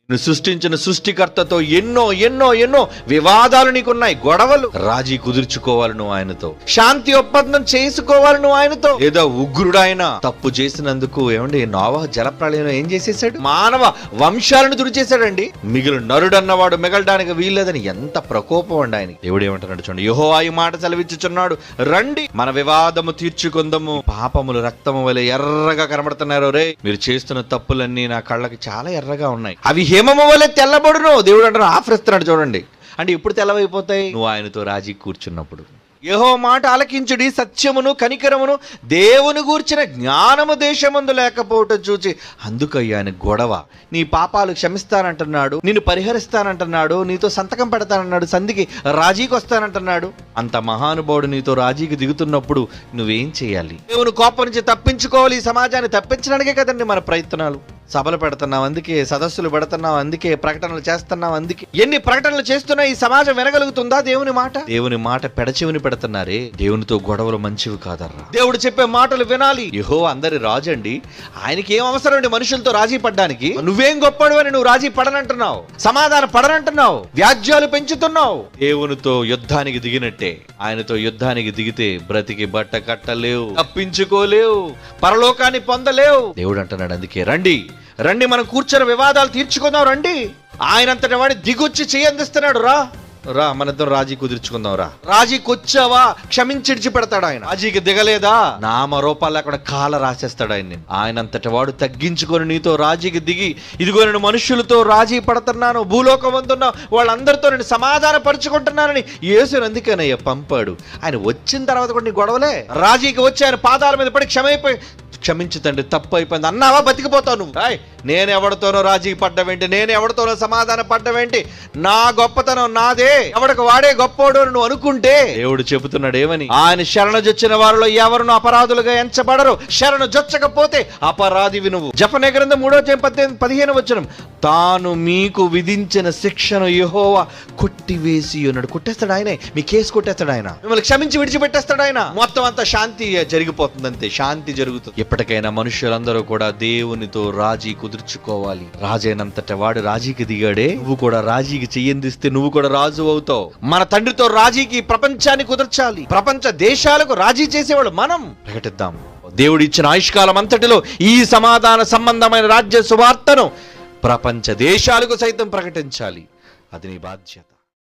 నువ్వు సృష్టించిన సృష్టికర్తతో ఎన్నో ఎన్నో ఎన్నో వివాదాలు నీకున్నాయి, గొడవలు. రాజీ కుదుర్చుకోవాలి నువ్వు ఆయనతో, శాంతి ఒప్పందం చేసుకోవాలి నువ్వు ఆయనతో. ఏదో ఉగ్రుడు ఆయన తప్పు చేసినందుకు ఏమండి నోవహు జలప్రళయంలో ఏం చేసేసాడు? మానవ వంశాలను తుడిచేశాడండి. మిగిలిన నరుడు అన్నవాడు మిగలడానికి వీల్లేదని ఎంత ప్రకోపం అండి ఆయన. దేవుడు ఏమంటున్నాడు చూడండి, యెహోవా ఈ మాట సెలవిచ్చుచున్నాడు, రండి మన వివాదము తీర్చుకుందాము. పాపములు రక్తము వలె ఎర్రగా కనబడుతున్నారు. రే, మీరు చేస్తున్న తప్పులన్నీ నా కళ్ళకి చాలా ఎర్రగా ఉన్నాయి, అవి హిమము వలె తెల్లబడును. దేవుడు అంటారు ఆఫరిస్తున్నాడు చూడండి. అంటే ఇప్పుడు తెల్లవైపోతాయి నువ్వు ఆయనతో రాజీ కూర్చున్నప్పుడు. యెహోవా మాట ఆలకించుడి, సత్యమును కనికరమును దేవుని గూర్చిన జ్ఞానము దేశమందు లేకపోవటం చూచి అందుకయ్యా ఆయన గొడవ. నీ పాపాలు క్షమిస్తానంటున్నాడు, నిన్ను పరిహరిస్తానంటున్నాడు, నీతో సంతకం పెడతానన్నాడు, సంధికి రాజీకి వస్తానంటున్నాడు. అంత మహానుభావుడు నీతో రాజీకి దిగుతున్నప్పుడు నువ్వేం చేయాలి? దేవుని కోపం నుంచి తప్పించుకోవాలి. ఈ సమాజాన్ని తప్పించడానికే కదండి మన ప్రయత్నాలు. సభలు పెడుతున్నాం అందుకే, సదస్సులు పెడుతున్నాం అందుకే, ప్రకటనలు చేస్తున్నాం అందుకే. ఎన్ని ప్రకటనలు చేస్తున్నా ఈ సమాజం వినగలుగుతుందా దేవుని మాట? దేవుని మాట పెడచెవిని పెడుతున్నారే. దేవునితో గొడవలు మంచివి కాదర్రా. దేవుడు చెప్పే మాటలు వినాలి. యెహోవా అందరి రాజు అండి, ఆయనకి ఏం అవసరం అండి మనుషులతో రాజీ పడ్డానికి? నువ్వేం గొప్పడు అని నువ్వు రాజీ పడనంటున్నావు, సమాధానం పడనంటున్నావు, వ్యాజ్యాలు పెంచుతున్నావు. దేవునితో యుద్ధానికి దిగినట్టే. ఆయనతో యుద్ధానికి దిగితే బ్రతికి బట్ట కట్టలేవు, తప్పించుకోలేవు, పరలోకాన్ని పొందలేవు. దేవుడు అంటున్నాడు అందుకే, రండి రండి మనం కూర్చొని వివాదాలు తీర్చుకుందాం, రండి. ఆయనంతటి వాడి దిగొచ్చి చేయందిస్తున్నాడు. రా రా మన ఇద్దరం రాజీ కుదుర్చుకుందాం. రా రాజీకి వచ్చావా క్షమించి పెడతాడు ఆయన. రాజీకి దిగలేదా నామరూపాలు అక్కడ కాల రాసేస్తాడు ఆయన. ఆయనంతటి వాడు తగ్గించుకొని నీతో రాజీకి దిగి, ఇదిగో నేను మనుషులతో రాజీ పడుతున్నాను, భూలోకం అందున్నా వాళ్ళందరితో నేను సమాధాన పరుచుకుంటున్నానని యేసుని అందుకనయ్య పంపాడు. ఆయన వచ్చిన తర్వాత కూడా నీ గొడవలే. రాజీకి వచ్చి ఆయన పాదాల మీద పడి క్షమించు తండ్రి, తప్పు అయిపోయింది అన్నావా బతికిపోతావు నువ్వు. నేను ఎవరితోనో రాజీ పడ్డవేంటి, నేను ఎవరితోనో సమాధాన పడ్డవేంటి? నా గొప్పతనం నాదే, ఎవడికి వాడే గొప్పోడు అని నువ్వు అనుకుంటే దేవుడు చెబుతున్నాడు ఏమని? ఆయన శరణ జొచ్చిన వారిలో ఎవరును అపరాధులుగా ఎంచబడరు, శరణ జొచ్చకపోతే అపరాధివి నువ్వు. జఫన్యా గ్రంథం 3:15 తాను మీకు విధించిన శిక్షను యెహోవా కొట్టివేసి ఉన్నాడు. కొట్టేస్తాడు ఆయనే, మీ కేసు కొట్టేస్తాడు ఆయన, మిమ్మల్ని క్షమించి విడిచిపెట్టేస్తాడు ఆయన. మొత్తం అంతా శాంతి జరిగిపోతుంది, అంతే శాంతి జరుగుతుంది. ఎప్పటికైనా మనుషులందరూ కూడా దేవునితో రాజీ కుదుర్చుకోవాలి. రాజైనంతటి వాడు రాజీకి దిగాడే, నువ్వు కూడా రాజీకి చెయ్యందిస్తే నువ్వు కూడా రాజు అవుతావు. మన తండ్రితో రాజీకి ప్రపంచాన్ని కుదర్చాలి. ప్రపంచ దేశాలకు రాజీ చేసేవాళ్ళు మనం. ప్రకటిద్దాం దేవుడు ఇచ్చిన ఆయుష్కాలం అంతటిలో ఈ సమాధాన సంబంధమైన రాజ్య సువార్తను ప్రపంచ దేశాలకు సైతం ప్రకటించాలి. అది నీ బాధ్యత.